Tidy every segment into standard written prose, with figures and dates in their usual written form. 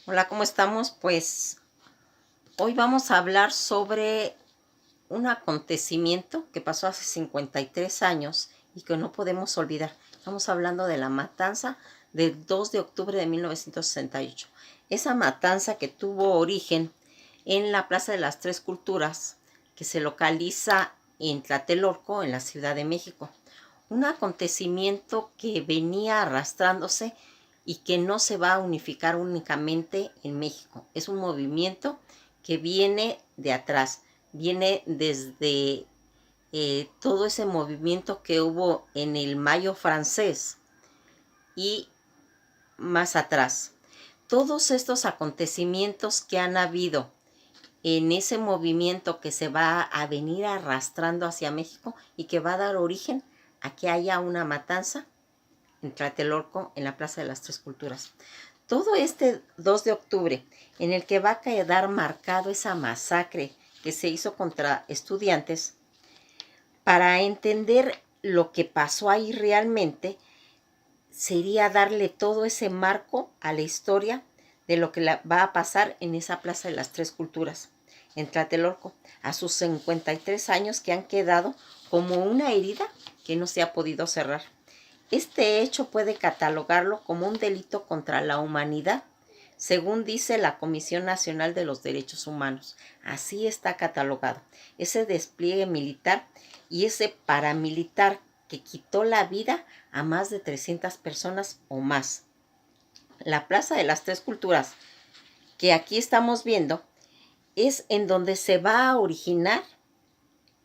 Hola, ¿cómo estamos? Pues hoy vamos a hablar sobre un acontecimiento que pasó hace 53 años y que no podemos olvidar. Estamos hablando de la matanza del 2 de octubre de 1968. Esa matanza que tuvo origen en la Plaza de las Tres Culturas, que se localiza en Tlatelolco, en la Ciudad de México. Un acontecimiento que venía arrastrándose y que no se va a unificar únicamente en México. Es un movimiento que viene de atrás, viene desde todo ese movimiento que hubo en el Mayo francés y más atrás. Todos estos acontecimientos que han habido en ese movimiento que se va a venir arrastrando hacia México y que va a dar origen a que haya una matanza en Tlatelolco, en la Plaza de las Tres Culturas. Todo este 2 de octubre, en el que va a quedar marcado esa masacre que se hizo contra estudiantes, para entender lo que pasó ahí realmente, sería darle todo ese marco a la historia de lo que va a pasar en esa Plaza de las Tres Culturas, en Tlatelolco, a sus 53 años que han quedado como una herida que no se ha podido cerrar. Este hecho puede catalogarlo como un delito contra la humanidad, según dice la Comisión Nacional de los Derechos Humanos. Así está catalogado. Ese despliegue militar y ese paramilitar que quitó la vida a más de 300 personas o más. La Plaza de las Tres Culturas, que aquí estamos viendo, es en donde se va a originar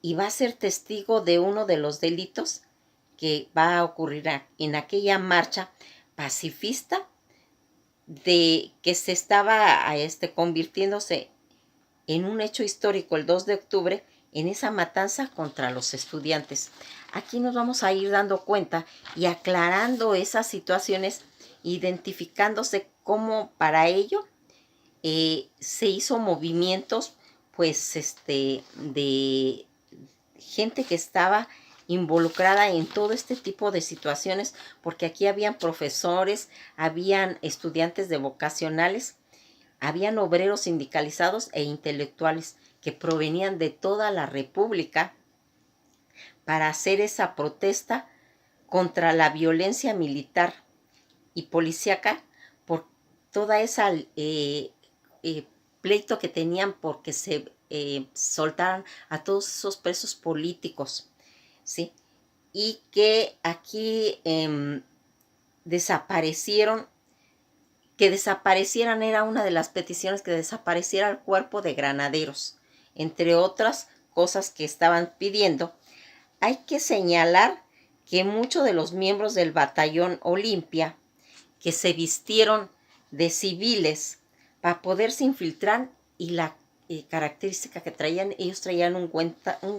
y va a ser testigo de uno de los delitos que va a ocurrir en aquella marcha pacifista de que se estaba convirtiéndose en un hecho histórico el 2 de octubre en esa matanza contra los estudiantes. Aquí nos vamos a ir dando cuenta y aclarando esas situaciones, identificándose cómo para ello se hizo movimientos pues de gente que estaba involucrada en todo este tipo de situaciones, porque aquí habían profesores, habían estudiantes de vocacionales, habían obreros sindicalizados e intelectuales que provenían de toda la República para hacer esa protesta contra la violencia militar y policíaca por toda esa pleito que tenían porque se soltaran a todos esos presos políticos, ¿sí? Y que aquí desaparecieron, que desaparecieran era una de las peticiones, que desapareciera el cuerpo de granaderos, entre otras cosas que estaban pidiendo. Hay que señalar que muchos de los miembros del batallón Olimpia, que se vistieron de civiles para poderse infiltrar, y la característica que traían, ellos traían un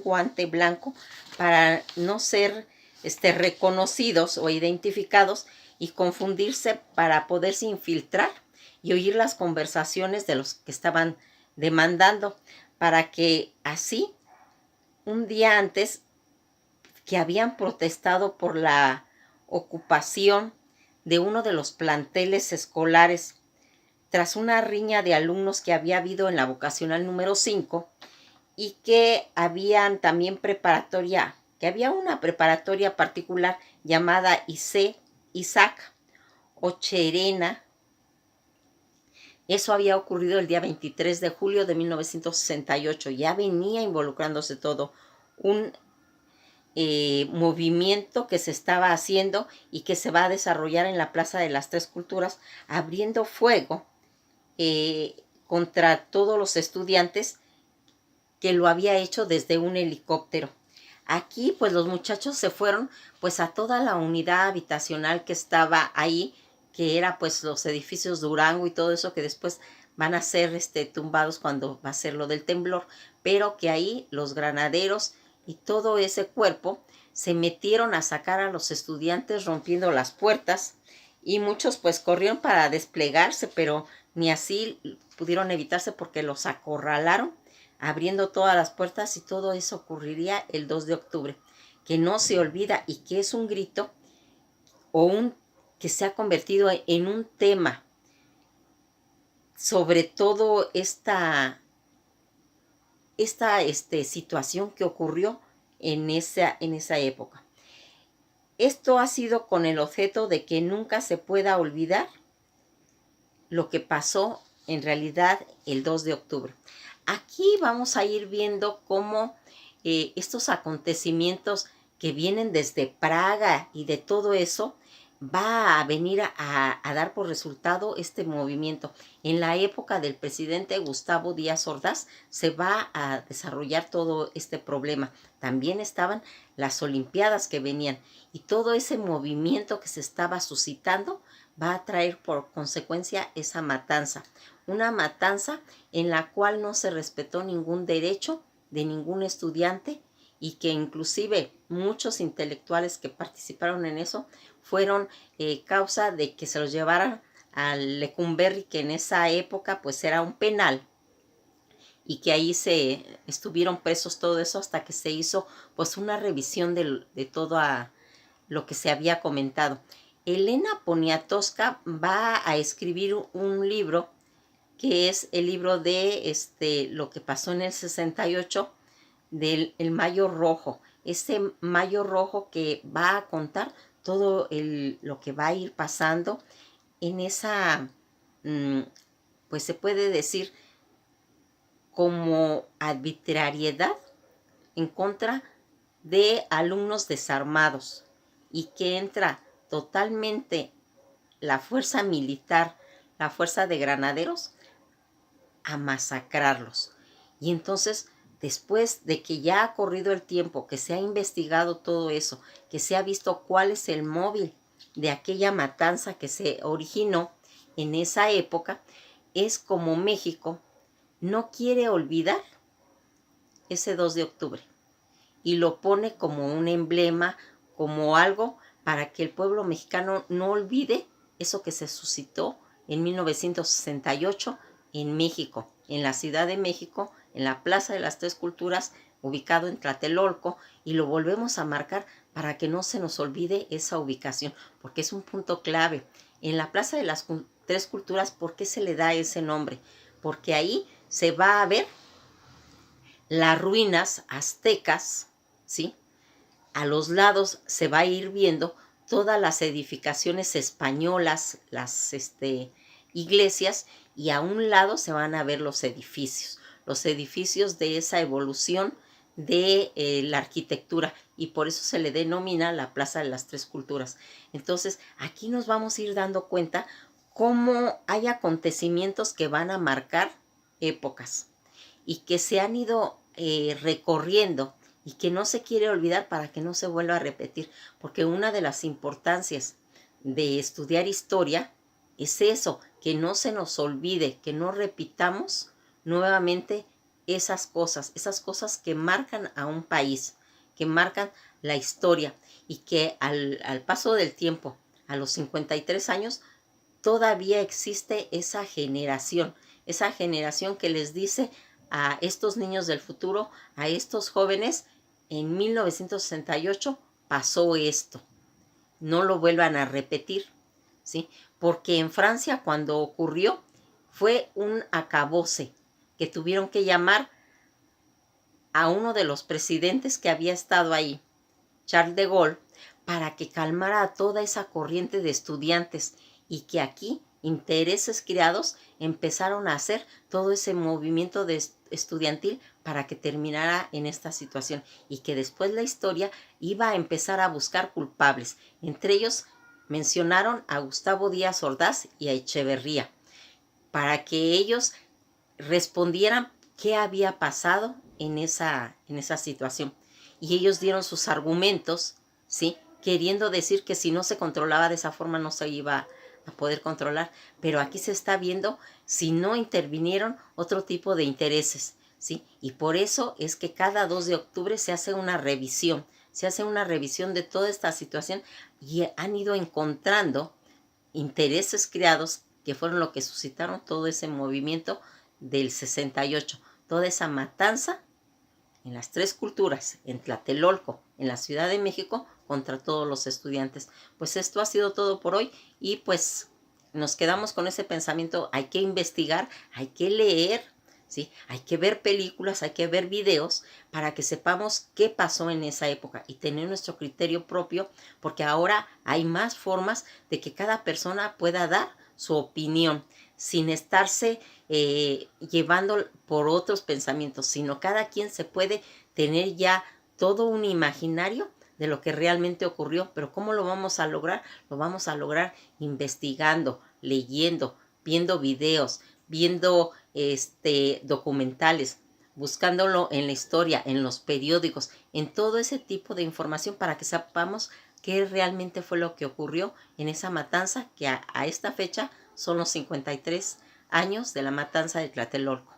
guante blanco para no ser reconocidos o identificados y confundirse, para poderse infiltrar y oír las conversaciones de los que estaban demandando, para que así un día antes, que habían protestado por la ocupación de uno de los planteles escolares tras una riña de alumnos que había habido en la vocacional número 5, y que habían también preparatoria, que había una preparatoria particular llamada Isaac Ocherena. Eso había ocurrido el día 23 de julio de 1968. Ya venía involucrándose todo un movimiento que se estaba haciendo y que se va a desarrollar en la Plaza de las Tres Culturas, abriendo fuego contra todos los estudiantes, que lo había hecho desde un helicóptero. Aquí pues los muchachos se fueron pues a toda la unidad habitacional que estaba ahí, que era pues los edificios Durango y todo eso, que después van a ser tumbados cuando va a ser lo del temblor, pero que ahí los granaderos y todo ese cuerpo se metieron a sacar a los estudiantes rompiendo las puertas, y muchos pues corrieron para desplegarse, pero ni así pudieron evitarse porque los acorralaron abriendo todas las puertas, y todo eso ocurriría el 2 de octubre, que no se olvida y que es un grito que se ha convertido en un tema sobre todo esta situación que ocurrió en esa época. Esto ha sido con el objeto de que nunca se pueda olvidar lo que pasó en realidad el 2 de octubre. Aquí vamos a ir viendo cómo estos acontecimientos que vienen desde Praga y de todo eso, va a venir a dar por resultado este movimiento. En la época del presidente Gustavo Díaz Ordaz se va a desarrollar todo este problema. También estaban las Olimpiadas que venían y todo ese movimiento que se estaba suscitando va a traer por consecuencia esa matanza. Una matanza en la cual no se respetó ningún derecho de ningún estudiante y que inclusive muchos intelectuales que participaron en eso fueron causa de que se los llevaran al Lecumberri, que en esa época pues era un penal, y que ahí se estuvieron presos todo eso hasta que se hizo pues una revisión de todo lo que se había comentado. Elena Poniatowska va a escribir un libro que es el libro de lo que pasó en el 68 del el Mayo Rojo. Ese Mayo Rojo que va a contar todo lo que va a ir pasando en esa, pues se puede decir, como arbitrariedad en contra de alumnos desarmados, y que entra totalmente la fuerza militar, la fuerza de granaderos, a masacrarlos. Y entonces, después de que ya ha corrido el tiempo, que se ha investigado todo eso, que se ha visto cuál es el móvil de aquella matanza que se originó en esa época, es como México no quiere olvidar ese 2 de octubre y lo pone como un emblema, como algo para que el pueblo mexicano no olvide eso que se suscitó en 1968 en México, en la Ciudad de México, en la Plaza de las Tres Culturas, ubicado en Tlatelolco, y lo volvemos a marcar para que no se nos olvide esa ubicación, porque es un punto clave. En la Plaza de las Tres Culturas, ¿por qué se le da ese nombre? Porque ahí se va a ver las ruinas aztecas, ¿sí? A los lados se va a ir viendo todas las edificaciones españolas, las iglesias, y a un lado se van a ver los edificios de esa evolución de la arquitectura, y por eso se le denomina la Plaza de las Tres Culturas. Entonces, aquí nos vamos a ir dando cuenta cómo hay acontecimientos que van a marcar épocas y que se han ido recorriendo y que no se quiere olvidar para que no se vuelva a repetir, porque una de las importancias de estudiar historia es eso, que no se nos olvide, que no repitamos nuevamente esas cosas que marcan a un país, que marcan la historia, y que al paso del tiempo, a los 53 años, todavía existe esa generación que les dice a estos niños del futuro, a estos jóvenes: en 1968 pasó esto, no lo vuelvan a repetir, ¿sí? Porque en Francia, cuando ocurrió, fue un acabose, que tuvieron que llamar a uno de los presidentes que había estado ahí, Charles de Gaulle, para que calmara a toda esa corriente de estudiantes, y que aquí intereses creados empezaron a hacer todo ese movimiento estudiantil para que terminara en esta situación, y que después la historia iba a empezar a buscar culpables. Entre ellos mencionaron a Gustavo Díaz Ordaz y a Echeverría, para que ellos respondieran qué había pasado en esa situación. Y ellos dieron sus argumentos, ¿sí? Queriendo decir que si no se controlaba de esa forma no se iba a poder controlar. Pero aquí se está viendo si no intervinieron otro tipo de intereses, ¿sí? Y por eso es que cada 2 de octubre se hace una revisión. Se hace una revisión de toda esta situación, y han ido encontrando intereses creados que fueron lo que suscitaron todo ese movimiento del 68, toda esa matanza en las Tres Culturas, en Tlatelolco, en la Ciudad de México, contra todos los estudiantes. Pues esto ha sido todo por hoy, y pues nos quedamos con ese pensamiento, hay que investigar, hay que leer, ¿sí? Hay que ver películas, hay que ver videos para que sepamos qué pasó en esa época y tener nuestro criterio propio, porque ahora hay más formas de que cada persona pueda dar su opinión sin estarse llevando por otros pensamientos, sino cada quien se puede tener ya todo un imaginario de lo que realmente ocurrió. Pero ¿cómo lo vamos a lograr? Lo vamos a lograr investigando, leyendo, viendo videos, viendo documentales, buscándolo en la historia, en los periódicos, en todo ese tipo de información para que sepamos qué realmente fue lo que ocurrió en esa matanza que a esta fecha son los 53 años de la matanza de Tlatelolco.